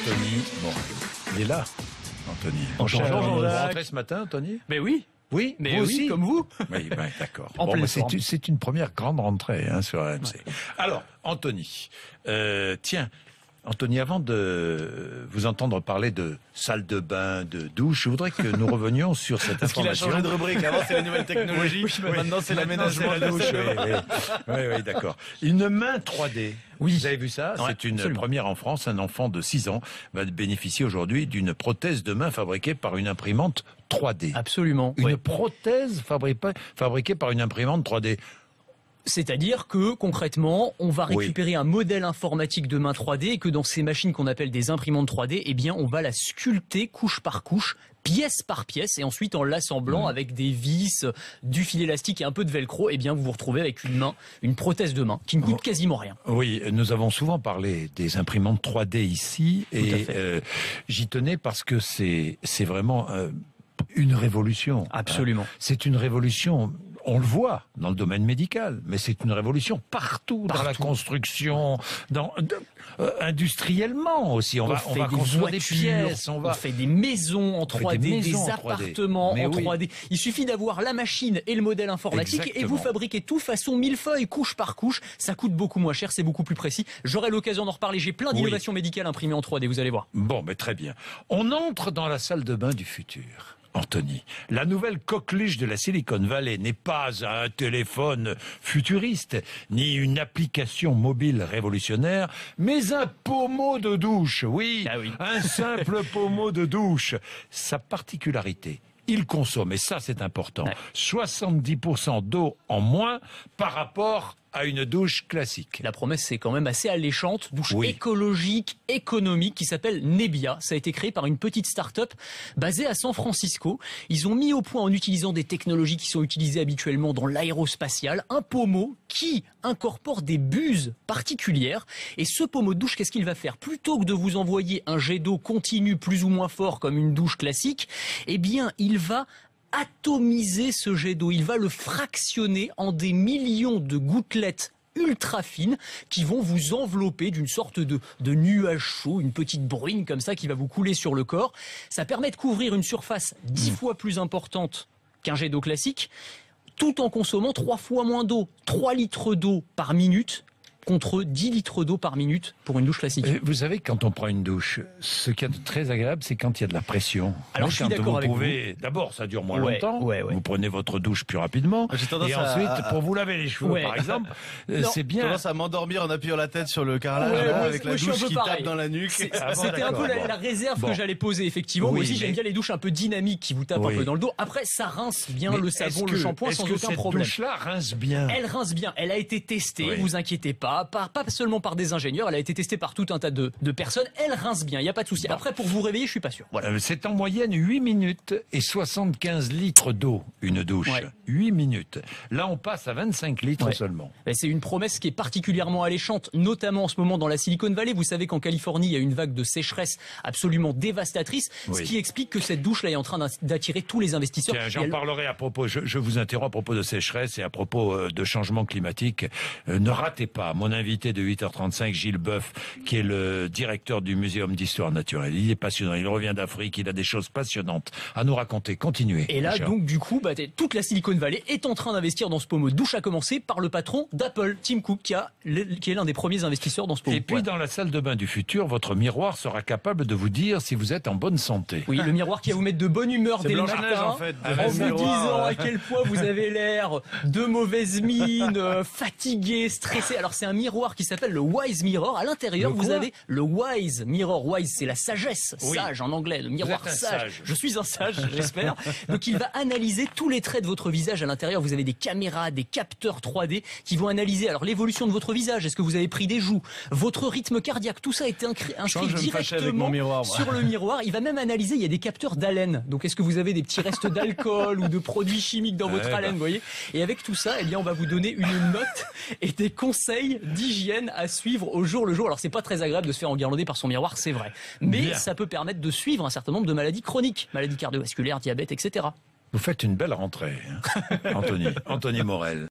Anthony, bon, il est là, Anthony. Bonjour, Vous Jean-Jacques. rentrez ce matin, Anthony? Mais oui. Oui, Mais vous oui, aussi comme vous. Oui, d'accord. En pleine forme. C'est une première grande rentrée sur RMC. Ouais. Alors, Anthony, tiens, Anthony, avant de vous entendre parler de salle de bain, de douche, je voudrais que nous revenions sur cette Parce qu'il a information. changé de rubrique. Avant, c'est la nouvelle technologie. Maintenant, c'est l'aménagement de la douche. Oui, d'accord. Une main 3D. Oui. Vous avez vu ça? Ouais, C'est une absolument. première en France. Un enfant de 6 ans va bénéficier aujourd'hui d'une prothèse de main fabriquée par une imprimante 3D. Absolument. Une ouais. prothèse fabriquée par une imprimante 3D. C'est-à-dire que concrètement, on va Oui. récupérer un modèle informatique de main 3D et que dans ces machines qu'on appelle des imprimantes 3D, eh bien, on va la sculpter couche par couche, pièce par pièce, et ensuite en l'assemblant avec des vis, du fil élastique et un peu de velcro, eh bien, vous vous retrouvez avec une main, une prothèse de main qui ne coûte quasiment rien. Oui, nous avons souvent parlé des imprimantes 3D ici Tout à et fait. j'y tenais parce que c'est vraiment une révolution. Absolument. C'est une révolution. On le voit dans le domaine médical, mais c'est une révolution partout, dans la construction, industriellement aussi. On va fait construire des voitures, pièces, on fait des maisons en fait 3D, des des, maisons en 3D. appartements Mais en oui. 3D. Il suffit d'avoir la machine et le modèle informatique et Exactement. vous fabriquez tout façon millefeuille, couche par couche. Ça coûte beaucoup moins cher, c'est beaucoup plus précis. J'aurai l'occasion d'en reparler. J'ai plein d'innovations médicales imprimées en 3D, vous allez voir. Bon, mais très bien. On entre dans la salle de bain du futur. Anthony, la nouvelle coqueluche de la Silicon Valley n'est pas un téléphone futuriste, ni une application mobile révolutionnaire, mais un pommeau de douche, oui, Ah oui. un simple pommeau de douche. Sa particularité, il consomme, et ça c'est important, Ouais. 70% d'eau en moins par rapport à une douche classique. La promesse, c'est quand même assez alléchante. Douche Oui. écologique, économique, qui s'appelle Nebia. Ça a été créé par une petite start-up basée à San Francisco. Ils ont mis au point, en utilisant des technologies qui sont utilisées habituellement dans l'aérospatial, un pommeau qui incorpore des buses particulières. Et ce pommeau de douche, qu'est-ce qu'il va faire? Plutôt que de vous envoyer un jet d'eau continu plus ou moins fort comme une douche classique, eh bien, il va atomiser ce jet d'eau, il va le fractionner en des millions de gouttelettes ultra fines qui vont vous envelopper d'une sorte de nuage chaud, une petite bruine comme ça qui va vous couler sur le corps. Ça permet de couvrir une surface 10 fois plus importante qu'un jet d'eau classique, tout en consommant 3 fois moins d'eau, 3 litres d'eau par minute contre 10 litres d'eau par minute pour une douche classique. Vous savez, quand on prend une douche, ce qu'il y a de très agréable, c'est quand il y a de la pression. Alors, je suis Quand d'accord vous avec pouvez, d'abord, ça dure moins Ouais, longtemps. ouais. Vous prenez votre douche plus rapidement. J'ai tendance Et à- ensuite, pour vous laver les cheveux, Ouais. par exemple, Non, c'est bien. Tendance à m'endormir en appuyant la tête sur le carrelage, Ouais, là, moi, avec moi, la je suis un douche peu qui pareil. tape dans la nuque. Ah bon, C'était un peu d'accord, la réserve bon. que j'allais poser, effectivement. Moi Oui, aussi, j'aime mais- bien les douches un peu dynamiques qui vous tapent Oui. un peu dans le dos. Après, ça rince bien Mais le est-ce savon, que- le shampoing est-ce sans que aucun cette problème. douche-là rince bien. Elle rince bien, elle a été testée, Oui. vous inquiétez pas seulement par des ingénieurs, elle a été testée par tout un tas de personnes, elle rince bien, il n'y a pas de souci. Après, pour vous réveiller, je suis pas sûr. Voilà. C'est en moyenne 8 minutes et 75 litres d'eau, une douche. Ouais. 8 minutes. Là, on passe à 25 litres Ouais. seulement. Et c'est une promesse qui est particulièrement alléchante, notamment en ce moment dans la Silicon Valley. Vous savez qu'en Californie, il y a une vague de sécheresse absolument dévastatrice, ce Oui. qui explique que cette douche-là est en train d'attirer tous les investisseurs. Tiens, Et j'en elle- parlerai à propos, je vous interromps à propos de sécheresse et à propos de changement climatique. Ne ratez pas mon invité de 8h35, Gilles Boeuf, qui est le directeur du Muséum d'Histoire Naturelle. Il est passionnant, il revient d'Afrique, il a des choses passionnantes à nous raconter. Continuez. Et là, mon cher. donc, du coup, toute la Silicon Valley est en train d'investir dans ce pommeau de douche, à commencer par le patron d'Apple, Tim Cook, qui est l'un des premiers investisseurs dans ce pommeau. Et puis, dans la salle de bain du futur, votre miroir sera capable de vous dire si vous êtes en bonne santé. Oui, le miroir qui va vous mettre de bonne humeur C'est dès le Blanche-Neige, matin, en fait, de en le vous miroir, disant ouais. à quel point vous avez l'air de mauvaise mine, fatigué, stressé. Alors, c'est un miroir qui s'appelle le Wise Mirror. À l'intérieur, Le vous quoi avez le Wise Mirror. Wise, c'est la sagesse, Oui. sage en anglais, le miroir êtes un sage. sage. Je suis un sage, j'espère. Donc, il va analyser tous les traits de votre visage à l'intérieur. Vous avez des caméras, des capteurs 3D qui vont analyser alors l'évolution de votre visage. Est-ce que vous avez pris des joues, votre rythme cardiaque, tout ça a été inscrit Je vais me fâcher avec directement mon miroir, moi. sur le miroir. Il va même analyser, il y a des capteurs d'haleine. Donc, est-ce que vous avez des petits restes d'alcool ou de produits chimiques dans votre Ouais, haleine, vous voyez? Et avec tout ça, eh bien, on va vous donner une note et des conseils d'hygiène à suivre au jour le jour. Alors, c'est pas très agréable de se faire enguirlander par son miroir, c'est vrai. Mais Bien. ça peut permettre de suivre un certain nombre de maladies chroniques, maladies cardiovasculaires, diabète, etc. Vous faites une belle rentrée, hein. Anthony Morel.